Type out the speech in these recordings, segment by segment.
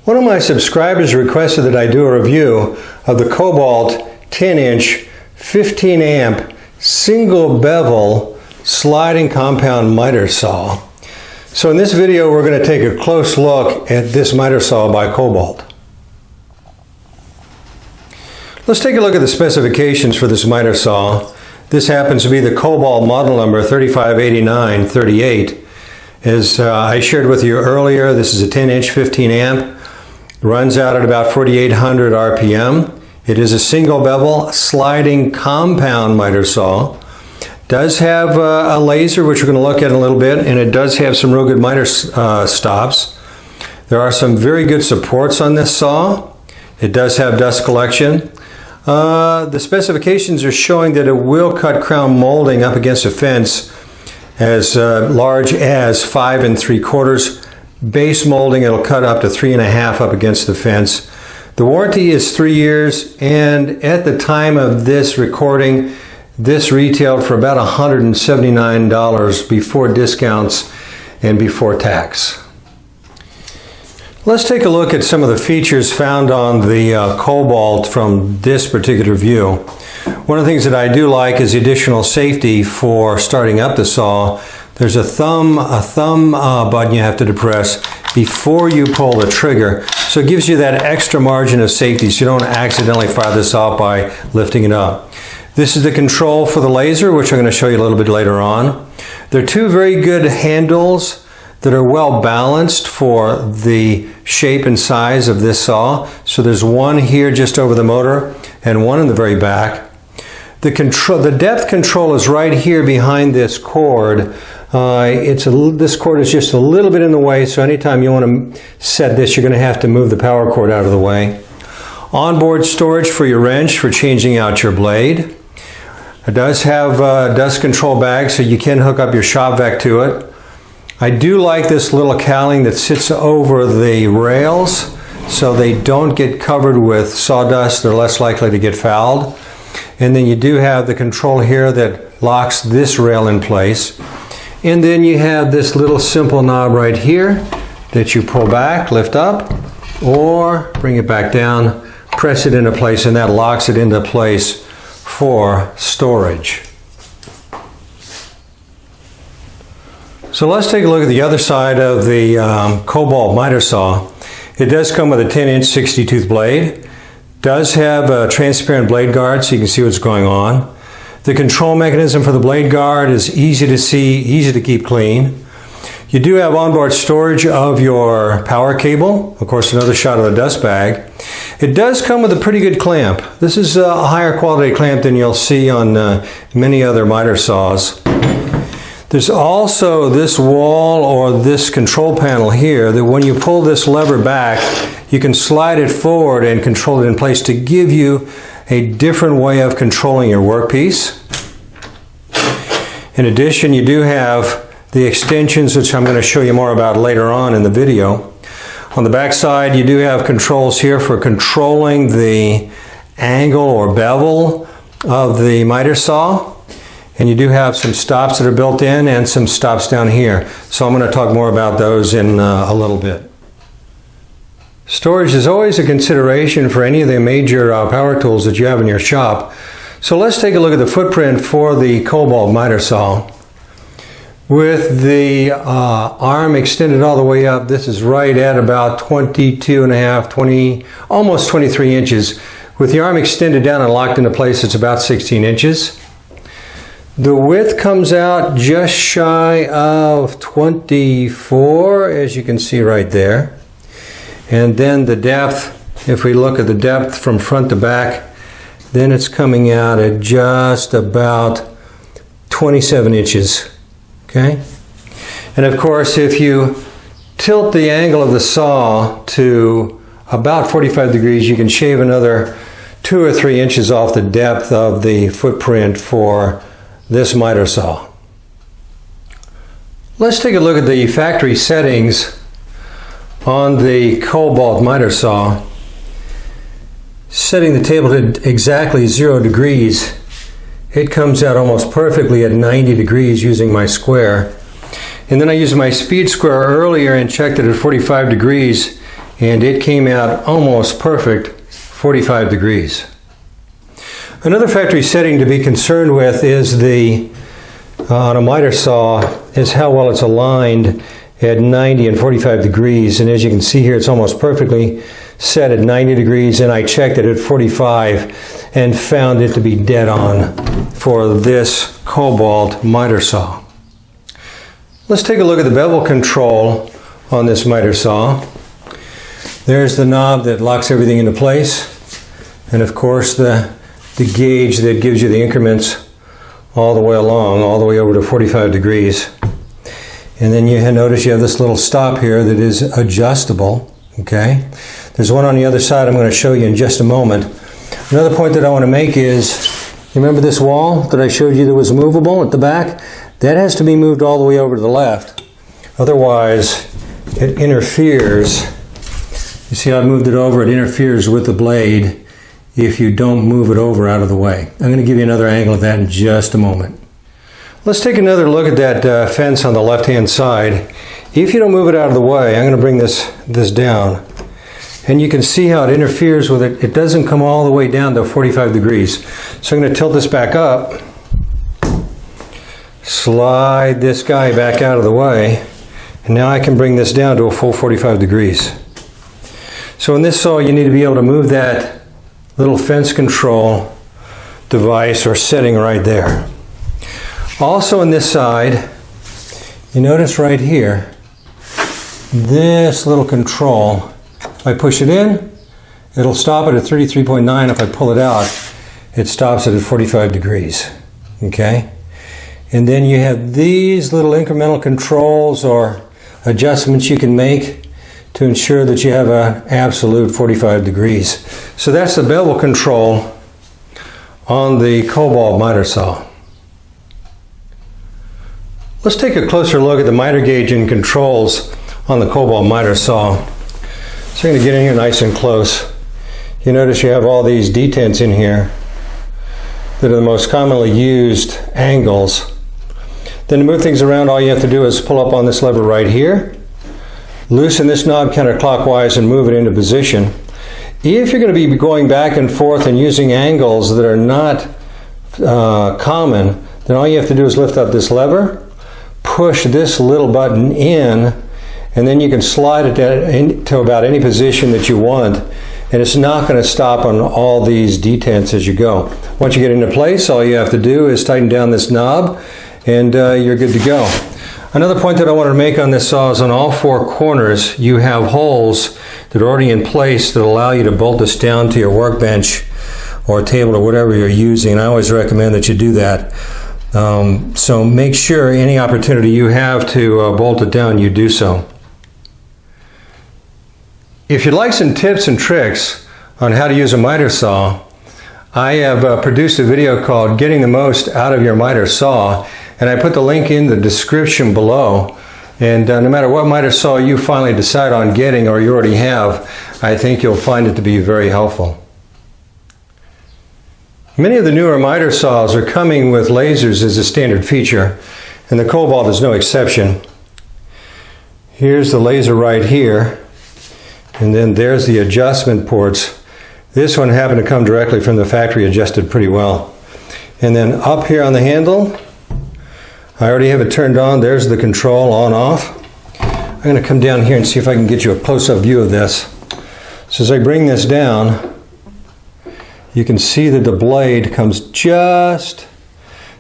One of my subscribers requested that I do a review of the Kobalt 10-inch 15 amp single bevel sliding compound miter saw. So in this video we're going to take a close look at this miter saw by Kobalt. Let's take a look at the specifications for this miter saw. This happens to be the Kobalt model number 358938. As I shared with you earlier, this is a 10-inch 15 amp. Runs out at about 4,800 RPM. It is a single bevel sliding compound miter saw. Does have a laser, which we're going to look at in a little bit, and it does have some real good miter stops. There are some very good supports on this saw. It does have dust collection. The specifications are showing that it will cut crown molding up against a fence as large as 5 3/4. Base molding, it'll cut up to 3.5 up against the fence. The warranty is 3 years, and at the time of this recording, this retailed for about $179 before discounts and before tax. Let's take a look at some of the features found on the Kobalt from this particular view. One of the things that I do like is the additional safety for starting up the saw. There's a thumb button you have to depress before you pull the trigger. So it gives you that extra margin of safety so you don't accidentally fire this off by lifting it up. This is the control for the laser, which I'm going to show you a little bit later on. There are two very good handles that are well balanced for the shape and size of this saw. So there's one here just over the motor and one in the very back. The depth control is right here behind this cord. This cord is just a little bit in the way, so anytime you want to set this, you're going to have to move the power cord out of the way. Onboard storage for your wrench for changing out your blade. It does have a dust control bag, so you can hook up your shop vac to it. I do like this little cowling that sits over the rails so they don't get covered with sawdust. They're less likely to get fouled. And then you do have the control here that locks this rail in place. And then you have this little simple knob right here that you pull back, lift up, or bring it back down, press it into place, and that locks it into place for storage. So let's take a look at the other side of the Kobalt miter saw. It does come with a 10-inch 60-tooth blade. Does have a transparent blade guard so you can see what's going on. The control mechanism for the blade guard is easy to see, easy to keep clean. You do have onboard storage of your power cable. Of course, another shot of the dust bag. It does come with a pretty good clamp. This is a higher quality clamp than you'll see on many other miter saws. There's also this wall or this control panel here that when you pull this lever back, you can slide it forward and control it in place to give you a different way of controlling your workpiece. In addition, you do have the extensions, which I'm going to show you more about later on in the video. On the back side, you do have controls here for controlling the angle or bevel of the miter saw. And you do have some stops that are built in and some stops down here. So I'm going to talk more about those in a little bit. Storage is always a consideration for any of the major power tools that you have in your shop. So let's take a look at the footprint for the Kobalt miter saw. With the arm extended all the way up, this is right at about 22.5, almost 23 inches. With the arm extended down and locked into place, it's about 16 inches. The width comes out just shy of 24, as you can see right there. And then the depth, if we look at the depth from front to back, then it's coming out at just about 27 inches. Okay? And of course, if you tilt the angle of the saw to about 45 degrees, you can shave another 2 or 3 inches off the depth of the footprint for this miter saw. Let's take a look at the factory settings on the Kobalt miter saw. Setting the table to exactly 0 degrees, it comes out almost perfectly at 90 degrees using my square. And then I used my speed square earlier and checked it at 45 degrees, and it came out almost perfect, 45 degrees. Another factory setting to be concerned with is on a miter saw is how well it's aligned at 90 and 45 degrees, and as you can see here, it's almost perfectly set at 90 degrees, and I checked it at 45 and found it to be dead on for this Kobalt miter saw. Let's take a look at the bevel control on this miter saw. There's the knob that locks everything into place, and of course the gauge that gives you the increments all the way along, all the way over to 45 degrees. And then you notice you have this little stop here that is adjustable. Okay, there's one on the other side I'm going to show you in just a moment. Another point that I want to make is, you remember this wall that I showed you that was movable at the back? That has to be moved all the way over to the left. Otherwise, it interferes. You see how I moved it over? It interferes with the blade if you don't move it over out of the way. I'm going to give you another angle of that in just a moment. Let's take another look at that fence on the left-hand side. If you don't move it out of the way, I'm going to bring this down, and you can see how it interferes with it. It doesn't come all the way down to 45 degrees. So I'm going to tilt this back up, slide this guy back out of the way, and now I can bring this down to a full 45 degrees. So in this saw, you need to be able to move that little fence control device or setting right there. Also on this side, you notice right here, this little control, if I push it in, it'll stop it at 33.9. If I pull it out, it stops it at 45 degrees. Okay? And then you have these little incremental controls or adjustments you can make to ensure that you have an absolute 45 degrees. So that's the bevel control on the Kobalt miter saw. Let's take a closer look at the miter gauge and controls on the Kobalt miter saw. So I'm going to get in here nice and close. You notice you have all these detents in here that are the most commonly used angles. Then to move things around, all you have to do is pull up on this lever right here, loosen this knob counterclockwise and move it into position. If you're going to be going back and forth and using angles that are not common, then all you have to do is lift up this lever, push this little button in, and then you can slide it to about any position that you want, and it's not going to stop on all these detents as you go. Once you get into place, all you have to do is tighten down this knob, and you're good to go. Another point that I want to make on this saw is on all four corners you have holes that are already in place that allow you to bolt this down to your workbench or table or whatever you're using. I always recommend that you do that. So make sure any opportunity you have to bolt it down, you do so. If you'd like some tips and tricks on how to use a miter saw, I have produced a video called Getting the Most Out of Your Miter Saw, and I put the link in the description below. And no matter what miter saw you finally decide on getting or you already have, I think you'll find it to be very helpful. Many of the newer miter saws are coming with lasers as a standard feature, and the Kobalt is no exception. Here's the laser right here, and then there's the adjustment ports. This one happened to come directly from the factory, adjusted pretty well. And then up here on the handle, I already have it turned on. There's the control on off. I'm going to come down here and see if I can get you a close-up view of this. So as I bring this down, you can see that the blade comes just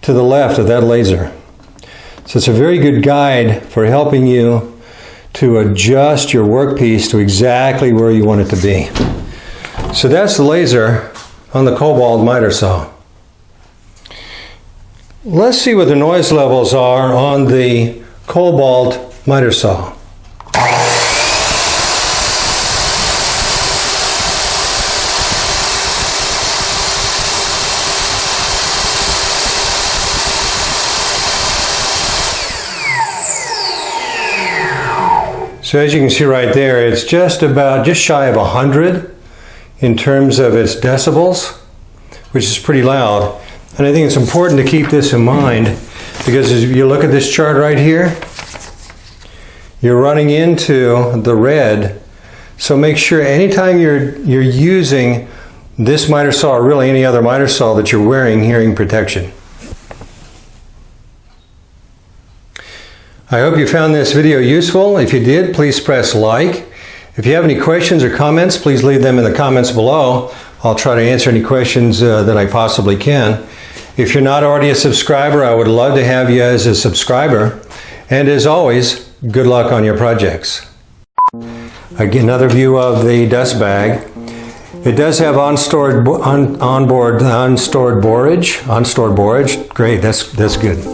to the left of that laser. So it's a very good guide for helping you to adjust your workpiece to exactly where you want it to be. So that's the laser on the Kobalt miter saw. Let's see what the noise levels are on the Kobalt miter saw. So as you can see right there, it's just shy of 100 in terms of its decibels, which is pretty loud. And I think it's important to keep this in mind, because as you look at this chart right here, you're running into the red So make sure anytime you're using this miter saw, or really any other miter saw, that you're wearing hearing protection. I hope you found this video useful. If you did, please press like. If you have any questions or comments, please leave them in the comments below. I'll try to answer any questions that I possibly can. If you're not already a subscriber, I would love to have you as a subscriber. And as always, good luck on your projects. Again, another view of the dust bag. It does have onboard borage. Great, that's good.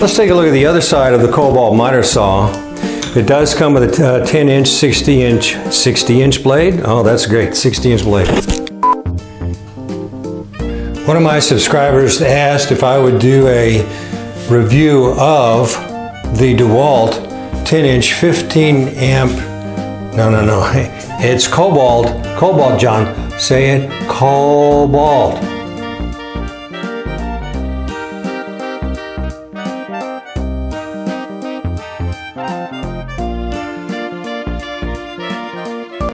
Let's take a look at the other side of the Kobalt miter saw. It does come with a 10-inch, 60-inch blade. Oh, that's great, 60-inch blade. One of my subscribers asked if I would do a review of the DeWalt 10-inch 15-amp. No. It's Kobalt, John. Say it, Kobalt.